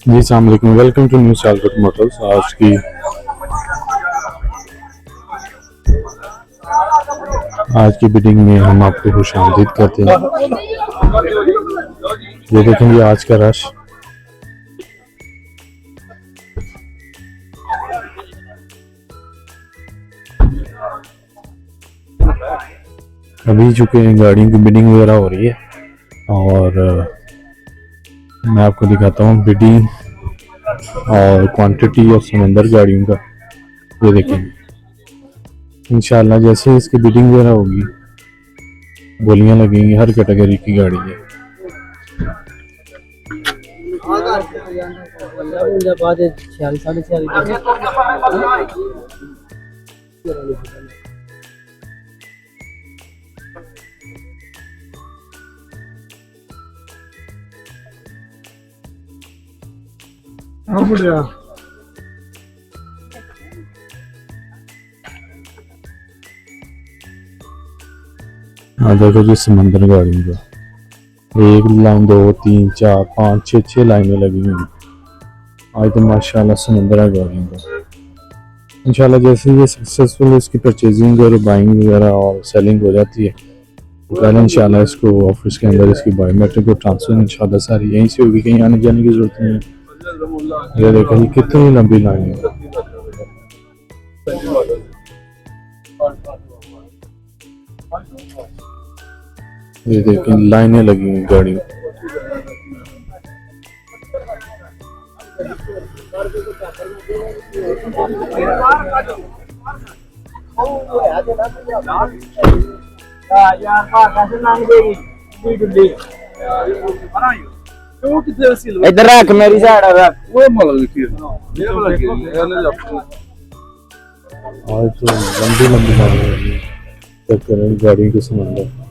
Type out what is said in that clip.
जी अस्सलाम वालेकुम, welcome to new Salkot Motors. आज की बिडिंग में हम आपको खुशामदीद करते हैं। ये देखेंगे आज का रश। अभी चुके हैं, गाड़ियों की बिडिंग वगैरह हो रही है और मैं आपको दिखाता हूँ बिडिंग और क्वांटिटी और समंदर गाड़ियों का। ये देखेंगे इंशाल्लाह जैसे ही इसकी बिडिंग वगैरह होगी बोलियां लगेंगी। हर कैटेगरी की गाड़ी है। देखो जी समंदर गाड़ियों का, एक लाइन, दो, तीन, चार, पाँच, छः लाइनें लगी हुई हैं। आज तो माशाल्लाह समंदर गाड़ियों का। इंशाल्लाह जैसे ये सक्सेसफुल इसकी परचेजिंग और बाइंग वगैरह और सेलिंग हो जाती है तो पहले इंशाल्लाह इसको ऑफिस के अंदर इसकी बायोमेट्रिक को ट्रांसफर इंशाल्लाह सारी यहीं से होगी, कहीं आने जाने की जरूरत नहीं है। ये देखो जी कितनी लंबी लाइन है। ये देखें लाइनें लगी हुई गाड़ियों। इधर रख, मेरी साइड रख। आज तो लंबी लंबी लाइनें लगी हैं गाड़ियों के समंदर।